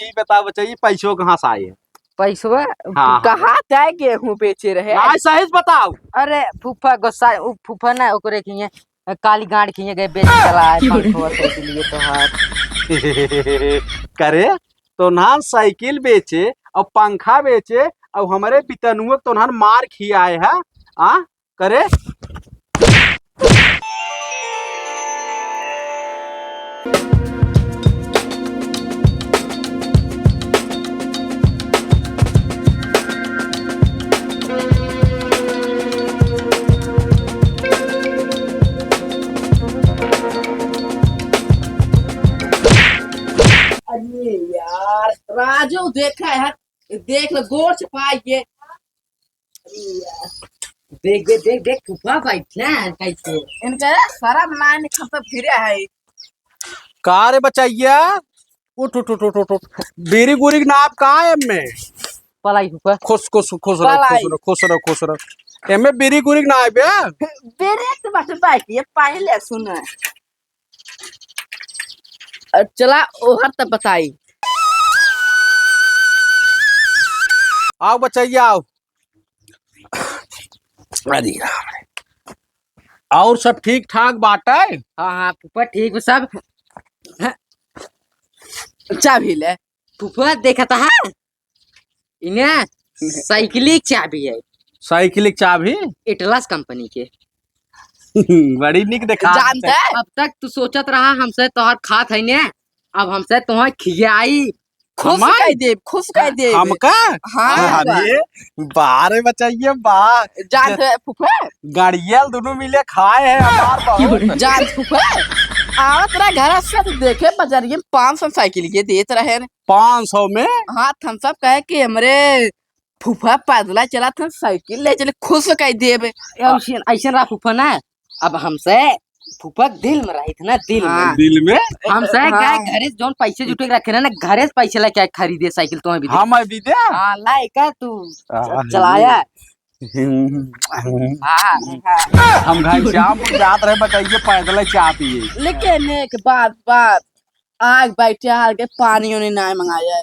यही बताओ बच्चा पैसों कहाँ से आए? पैसवा हाँ, कहाँ जाए गेहूं बेचे रहे? आज सही बताओ। अरे फूफा गुस्सा फूफा ना ओकरे किए काली गांड किए गए बेच चला है पंखवा से लिए तो हार करे तो नान साइकिल बेचे और पंखा बेचे और हमारे पितनुआ तो नान मार खियाए है आ करे। अरे यार राजू देखा है, देख लो गोर छपाई के। देख देख देख देख फूफा बैठना है कैसे इनका सारा बनाने खत्म फिरे है। का रे बचैया उठ उठ उठ उठ उठ बीरी गुरी नाप का है एमे पलाई फूफा खुश खुश खुश रहो खुश रहो खुश रहो खुश रहो एमे बीरी गुरी नाप है बेरे तो बस बैठी है पहले सुन चला ओहर तब बताई। आओ बचैया आओ। अरे और सब ठीक ठाक बात है? हाँ हाँ फूफा ठीक सब चाबी ले फूफा देखा था इन्हें साइकिल की चाबी है। साइकिल की चाबी इटलास कंपनी के बड़ी निक देखा जानते है? अब तक तू सोचत रहा हमसे तोहर खात है ने अब हमसे तुम्हें खियाई खुश कह दे हमका। हाँ अरे बारे बचाइए बा जानते फूफा गाड़ियल दोनों मिले खाए हैं हमार बहुत जान फूफा आवा तेरा घर से तो देखे बाजारिये 500 साइकिल के देते रहे 500 में। हाँ हम सब कहे कि हमरे फूफा पैदला चला था साइकिल ले चले खुश कह देवे ऐसा रहा फूफा ना अब हमसे फूफा दिल में रही थी ना दिल में हमसे क्या घरे जोन पैसे जुटे रखे ना घरे से पैसे लेके खरीदे साइकिल तो भी हम भी दे हाँ लाइका तू चलाया हम घनश्याम जात रहे बताइए पैदल चाह पिए लेकिन एक बात आग बैठे आगे पानी उन्हें नहीं मंगाया।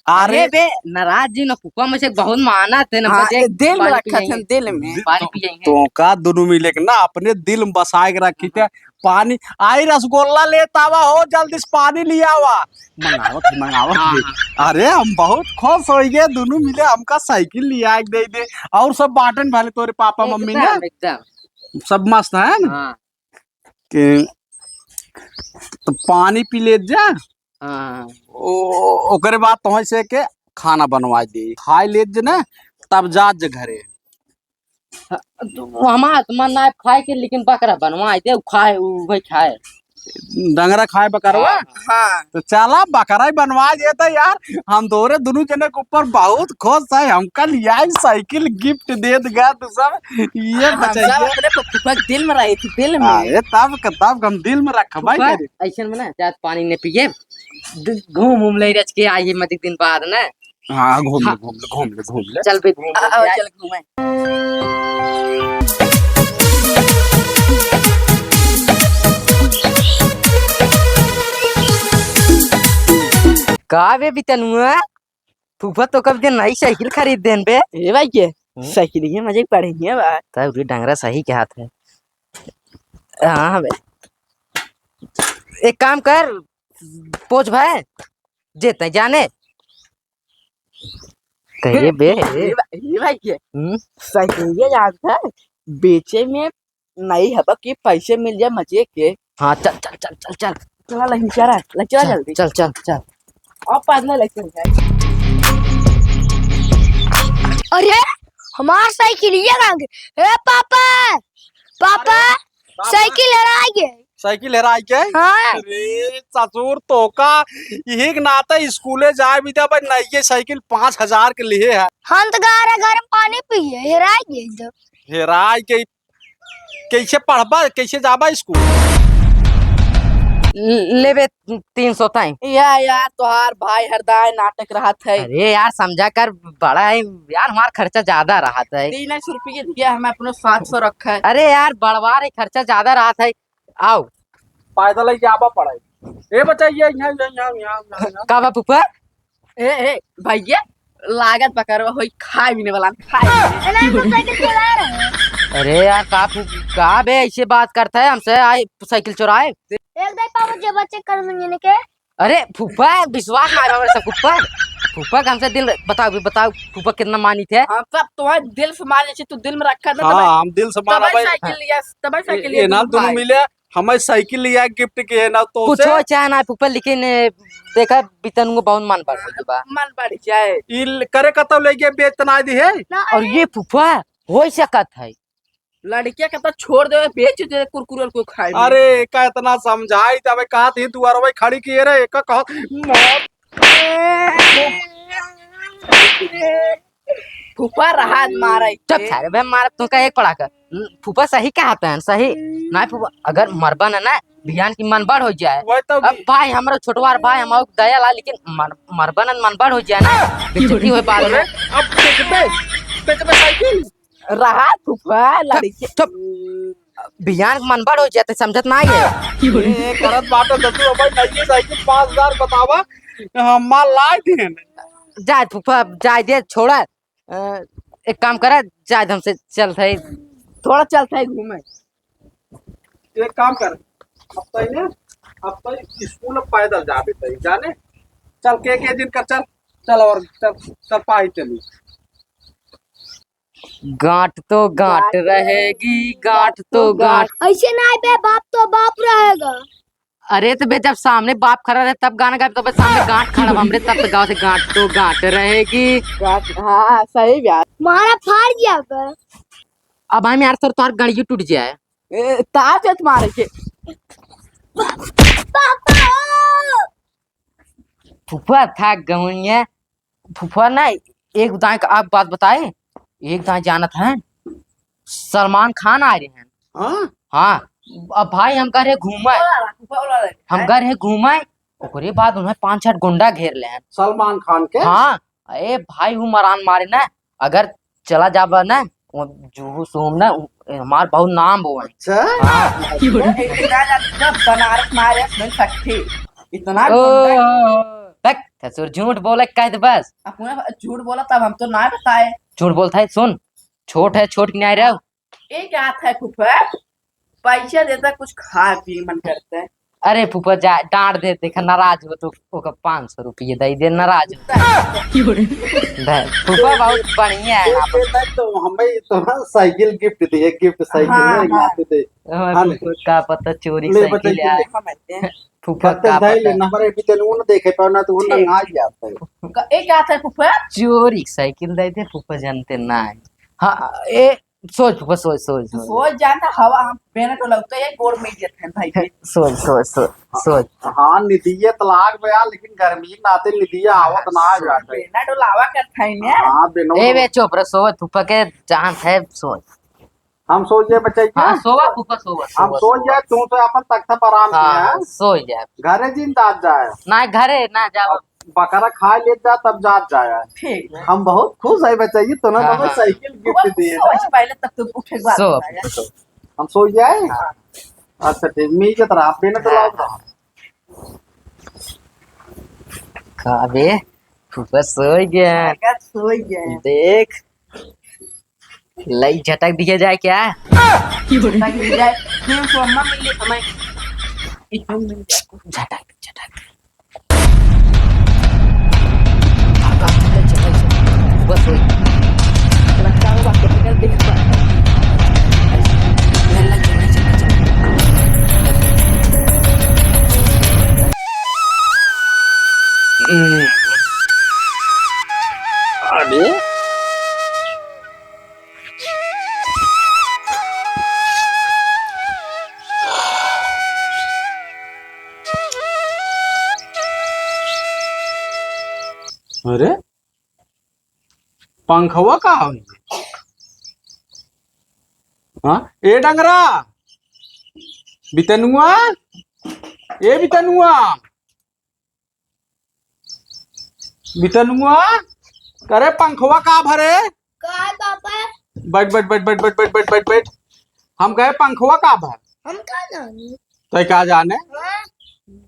अरे बे नाराज जी न फूफा मुझे बहुत माना थे ना दिल में रखा था दिल में पानी पिए तो का दोनों मिले के ना अपने दिल में बसाए के रखी थे पानी आई रसगुल्ला ले तावा हो जल्दी से पानी लिया हुआ मंगावत। अरे हम बहुत खुश हो गए दोनों मिले हमका साइकिल लिया दे दे और सब बाटन भाले तोरे पापा मम्मी ने सब मस्त है कि तो पानी पी ले जा ओकरे बाद तुम से के खाना बनवा दे खाए ले ना तब जा घरे हमार मन ना खाए के लेकिन बकरा बनवा दे खाए वही खाए डंगरा खाए बकरवा। हाँ तो चला बकरा ही बनवा देता यार हम दोरे दोनों जने के ऊपर बहुत खुश है हमका लिया साइकिल गिफ्ट दे देगा तो सब ये बचाइए दिल में रही थी दिल में अरे तब हम दिल में रख भाई ऐसा में ना ज्यादा पानी नहीं पिए घूम ले रच के आइए मत दिन बाद ना। हाँ घूम ले चल पे चल घूमे का बे बितनुआ फूफा तो कब दिन नई साइकिल खरीद देन बे ए भाई के साइकिल ये मजे पड़ेंगे बा तब रे डंगरा सही के हाथ है। हाँ बे एक काम कर पोछ भाई जेते जाने कहिए बे ये भाई के साइकिल ये याद था बेचे में नहीं है कि पैसे मिल जाए मजे के। हाँ चल चल चल चल चल चला लही चला जल्दी चल चल चल अब पैदल लेके जाए। अरे हमार साइकिल ये रंग ए पापा पापा साइकिल हरा गए साइकिल हेरा के। हाँ अरे ससुर तो का यही नाता स्कूले जाए भी था भाई नई साइकिल 5000 के लिए है हम तो घर में पानी पिए हेरा गए जब हेरा के कैसे पढ़बा कैसे जाबा स्कूल लेबे 300 टाइम यार तोहार भाई हरदाय नाटक रहा था। अरे यार समझा कर बड़ा है यार हमारा खर्चा ज्यादा रहा था 300 रुपये दिया हमें अपने 700 रखा है। अरे यार बड़वार खर्चा ज्यादा रहा था आओ पैदल ही जाबा पड़े ए बच्चा ये यहाँ का बा पुपा ए भैया लागत पकड़ होई खाए भी नहीं वाला खाए अरे हम साइकिल चला रहे हैं। अरे यार का बे ऐसे बात करता है हमसे आई साइकिल चुराए एक दाई पापा जब चेक कर मंगे के अरे फूफा विश्वास ना मेरे सब फूफा फूफा हमसे दिल बताओ फूफा कितना मानी थे हाँ सब तुम्हारे दिल से माने छे, तू दिल में रखा था हाँ हम दिल से मारा भाई साइकिल लिया तब साइकिल ये ना दोनों मिले हमें साइकिल लिया गिफ्ट किए ना तो कुछ हो चाहे ना फूफा लेकिन देखा बितन को बहुत मन पड़ रही बा मन बढ़ जाए ई करे कतौ ले गए बेतना दी है ना और ये फूफा हो सकत है लड़किया के तो छोड़ दे बेच दे कुरकुरे को खाए अरे का इतना समझाई तबे कहा थी तू अरे भाई खड़ी किए रे एक कहा मौत फूफा रहा मारा चुप सारे बे मार तू का एक पड़ा कर फूफा सही कहते हैं सही ना फूफा अगर मरबन है ना बिहान की मन बढ़ हो जाए वही तो अब भाई हमारा छोटवार भाई हमारा दया ला लेकिन मरबन मन बढ़ हो जाए ना बेइज्जती होए बाद में अब पे साइकिल रहा फूफा लड़की चुप बिहान के मन बढ़ हो जाए तो समझत ना है ये करत बाटे दसू भाई नई साइकिल 5000 बतावा हम माल लाए थे जाए फूफा जाए दे छोड़ा एक काम करा जाए हमसे चल थे थोड़ा चलता है घूमे एक काम कर अब तो स्कूल पैदल जाबे तई जाने चल के दिन कर चल और चल पाई चली गांठ तो गांठ रहेगी गांठ तो गांठ ऐसे ना बे बाप तो बाप रहेगा। अरे तो बे जब सामने बाप खड़ा रहे तब गाना गाए तो बे सामने गांठ खड़ा हमरे तब तो गाँव से गांठ तो गांठ रहेगी हाँ सही बात मारा फाड़ गया बे। अब हम यार सर तोहर गणियों टूट जाए ताज है तुम्हारे के पापा फूफा था गवैया फूफा ना एक दाएं का आप बात बताए एक दाएं जानत है सलमान खान आ रहे हैं हां हाँ अब भाई हम कह रहे घूमे हम कह रहे घूमे ओकरे बाद उन्हें 5-6 गुंडा घेर ले हैं सलमान खान के हाँ ए भाई हूँ मरान मारे ना अगर चला जाबा ना जूहू सोम ना हमार बहुत नाम वो है अच्छा हाँ बनारस मारे मिल सकती इतना देख ससुर झूठ बोले कह दे बस अपने झूठ बोला तब हम तो ना बताए झूठ बोलता है सुन छोट है छोट की नहीं रहो एक हाथ है फूफा पैसा देता कुछ खा पी मन करते हैं अरे फूफा जा डांट दे देखा नाराज हो तो ओका 500 रुपये दे दे नाराज हो फूफा बहुत बढ़िया है आप तो हमें तो साइकिल गिफ्ट दिए गिफ्ट साइकिल हाँ, में लाते थे फूफा का पता चोरी ले साइकिल बताइए। आए फूफा कते का दाई ले पता नंबर भी तेन उन देखे पाना तो उन आ जाता है एक हाथ है फूफा चोरी साइकिल दे दे फूफा जानते ना है हाँ ए सोच फूफा सोच सोच सोच वो जानता हवा हम पहने तो लगता है गोड़ में ही है भाई के सोच सोच सोच सोच हाँ निधिये तलाक बया लेकिन गर्मी नाते निधिया आवत ना आ जाता है पहना तो लावा करता है ना हाँ बिनो ए बे चुप रह सोच फूफा के जान है सोच हम सोच जाए बच्चे हाँ सोवा फूफा सोवा हम सोच जाए तू तो अपन तख्ता पर आराम हाँ किया सोच जाए घरे जिंदा जाए ना घरे ना जाओ बकरा खा ले जा तब जात जाए ठीक है हम बहुत खुश है बच्चे ये तो ना हाँ, हमें हाँ। साइकिल गिफ्ट दिए ना। सोच पहले तब तो उठे के बाद सो बताया। हम सोच जाए अच्छा ठीक मी के तरह आप भी ना तो लाओ का बे फूफा सो गया अगर सोई गए देख लई झटक दिखे जाए क्या ताकि मिल जाए फिर तो अम्मा मिले हमें इतना मिल जाए झटक झटक बस वही लगता है बात कर देख पा अरे अरे पंखवा का हो हाँ ए डंगरा बितनुआ ए बितनुआ बितनुआ करे पंखवा का भरे का है पापा बैठ बैठ बैठ बैठ बैठ बैठ बैठ बैठ बैठ हम कहे पंखवा का भर हम का जाने तो क्या जाने हाँ?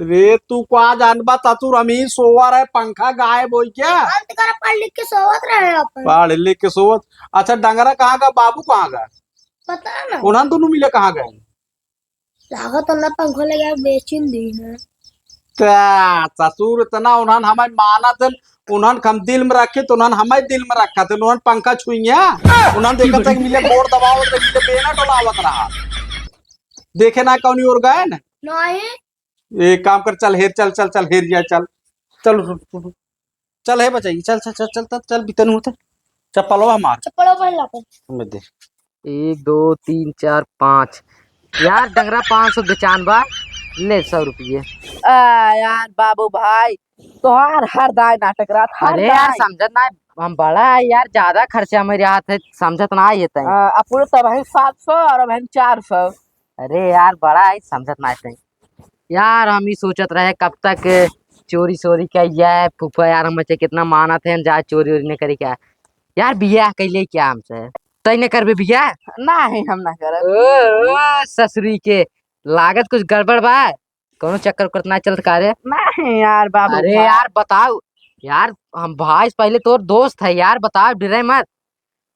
रे तू क्या जानबा चतुर अमी सोवर है पंखा गायब हो क्या अंत कर पढ़ लिख के सोवत रहे अपन। पढ़ लिख के सोवत। अच्छा डंगरा कहाँ का बाबू कहाँ गए पता ना उन्होंने दोनों मिले कहाँ गए लागत ना पंखो लगा बेचिन दी ना। ससुर इतना उन्होंने हमारे माना थे उन्होंने हम दिल में रखे तो उन्होंने हमारे दिल में रखा थे उन्होंने पंखा छुइया उन्होंने देखा था कि मिले गोड़ दबाव तो मिले बेना डोलावत रहा देखे ना कौन और गए ना नहीं एक काम कर चल हेर चल चल चल हेर जा चल चल उठ, उठ, उठ। चल है बचाई चल चल चल चल चल बितन होते चप्पलो हमार चप्पलों पहन ला अपन। में दे 1 2 3 4 5 यार डंगरा 500 बेचानबा ले 100 रुपये। यार बाबू भाई तोहार हर दाय नाटक रात हर अरे यार समझत ना हम बड़ा है यार ज्यादा खर्चा मेरे हाथ है समझत ना ये तय। अपन तब है 700 और अब है 400। अरे यार बड़ा है समझत ना तय यार हम ही सोचत रहे कब तक चोरी सोरी किया है फूफा यार हम बच्चे कितना माना थे जा चोरी वोरी नहीं करी क्या यार बियाह कैले क्या हमसे तय ने करबे बियाह नहीं हम ना करब। ओ ससुरी के लागत कुछ गड़बड़ बा कोनो चक्कर उक्कर ना चलत कारे। नहीं यार बाबू अरे भाई। यार बताओ यार हम भाई पहले तोर दोस्त है यार बताओ डरे मत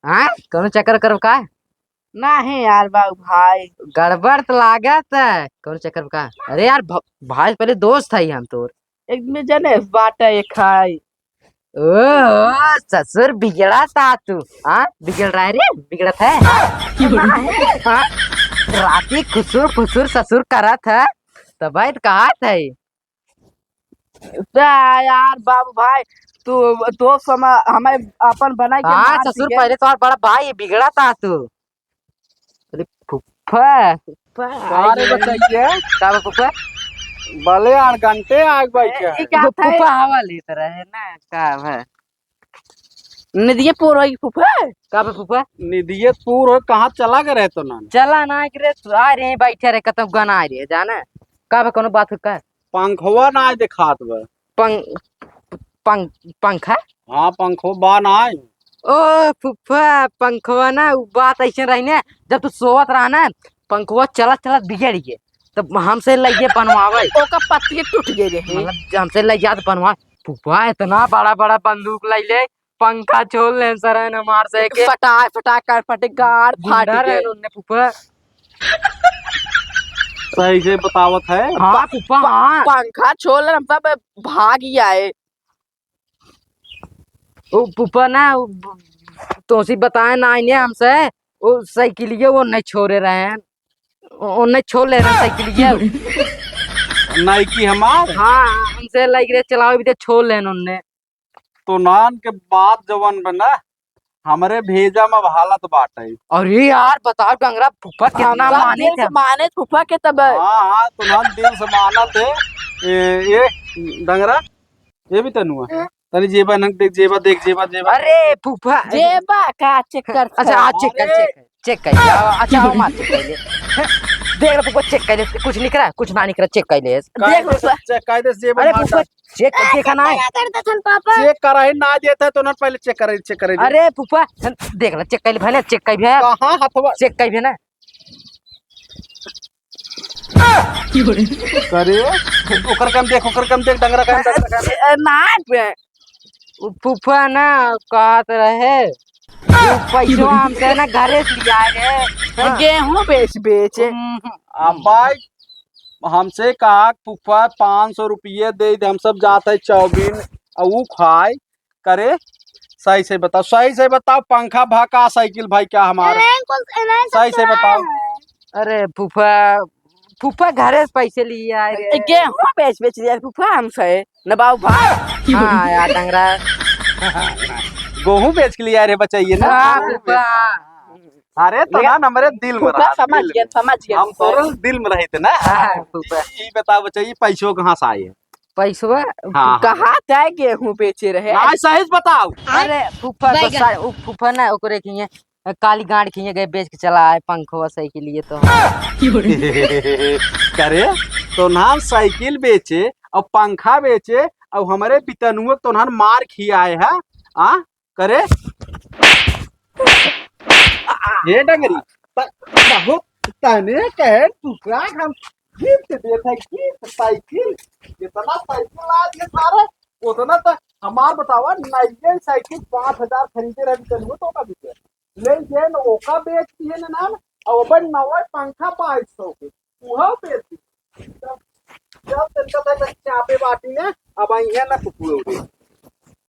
हाँ कोनो चक्कर कर का नहीं यार बाबू भाई गड़बड़ तो लागत है कोनो चक्कर का। अरे यार भाई पहले दोस्त है हम तोर एक में जने बाटा एक खाई। ओ ससुर बिगड़ा था तू हाँ बिगड़ रहा है रे बिगड़त है हाँ राती खुसुर फुसुर ससुर करत है तब भाई कहा था यार बाबू भाई तू समय हमें अपन बना के हाँ मार ससुर दिए। पहले तो बड़ा भाई बिगड़ा था तू अरे फुफ्फा अरे बताइए का फुफ्फा भले 8 घंटे आग भाई क्या ये क्या था फुफ्फा हवा लेते रहे ना का है निधिये पूर होगी फूफा। का फुफ्फा निधियत पूर हो कहाँ चला गए रहे तो ना चला ना कि रे आ रहे हैं बैठे रहे कतम गाना आ रही है जाना का कोनो बात का पंखवा ना आए दिखात बा पंखा हाँ पंखो बा ना आए ओ फुफ्फा पंखवा ना उ बात ऐसे रही ना जब तू सोवत रहा ना पंखवा चलत चलत बिगड़ गए तब हमसे लगे बनवावे ओका पत्ती टूट गई रे। मतलब हमसे ले जात बनवा फुफ्फा इतना बड़ा बड़ा बंदूक लाई ले पंखा छोड़ ले सर न मार से के फटाक फटाक कर फटे गाड़ फाट गुंडा गए। रहे उनने फुफ्फा सही से बतावत है हाँ फुफ्फा हाँ पंखा छोड़ हम सब भाग ही आए। वो फुफ्फा ना तो सी बताए ना इन्हें हमसे वो साइकिलिए वो नहीं छोड़े रहे हैं वो नहीं छोड़ ले रहे साइकिलिए नाइकी हमार हाँ हमसे लग रहे चलाओ भी तो छोड़ लेन उनने तो नान के बाद जवन बना हमारे भेजा में हालत बाटे अरे यार बताओ डंगरा फुफ्फा कितना माने थे माने फूफा के तब हाँ हाँ तो नान दिल से माना थे ये डंगरा ये भी तनु है तनी जेबा नंग देख जेबा अरे फुफ्फा जेबा का चेक कर। अच्छा आज चेक कर अच्छा आओ मार चेक कर ले देख रहा फुफ्फा चेक कर ले कुछ निकल रहा है कुछ ना निकल रहा चेक कर ले देख फूफा। कायदे से जेबा अरे फुफ्फा चेक देखा ना है क्या करते थे पापा। चेक कराई ना देता है तो ना पहले चेक करे अरे फुफ्फा देख ला चेक कर ले भले चेक कर भी है कहाँ हथवा चेक कर भी है ना करे ओकर कम देख डंगरा कम ना फुफ्फा ना कहत रहे पैसा हमसे ना घरे से लिया रे गेहूं बेच अब भाई हमसे कहा फूफा 500 रुपये दे हम सब जाते चौबीन और वो खाए करे सही से बताओ पंखा भाका साइकिल भाई क्या हमारा सही से बताओ अरे फुफ्फा घरे से पैसे लिए आए रे गेहूं बेच दिया फूफा हमसे न बाबू भाई। हाँ यार डंगरा गेहूं बेच के लिए अरे बचाइए ना हाँ फुफ्फा अरे तो ना हमारे दिल में फूफा रहा समझ गया हम तो दिल में रहे थे ना हाँ, फूफा ये बताओ बचाइए पैसों कहाँ से आए पैसवा हाँ कहा था गेहूं बेचे रहे। आज सही से बताओ अरे फुफ्फा ना ओकरे किए काली गांड किए गए बेच के चला आए पंखवा सही के लिए तो करे तो नाम साइकिल बेचे और पंखा बेचे और हमारे पितनुआ तो नाम मार खियाए है आ करे ये डंगरी बहुत तने कहे तू क्या हम गिफ्ट देते गिफ्ट साइकिल कितना साइकिल आज ये सारे उतना तो हमार बतावा नई साइकिल 5,000 खरीदे रही चलू तो का बिके ले जे न ओका बेचती है ना और बड़ नवा पंखा 500 के वह बेचती जब जब तक चापे बाटी है अब आई है ना कुकुर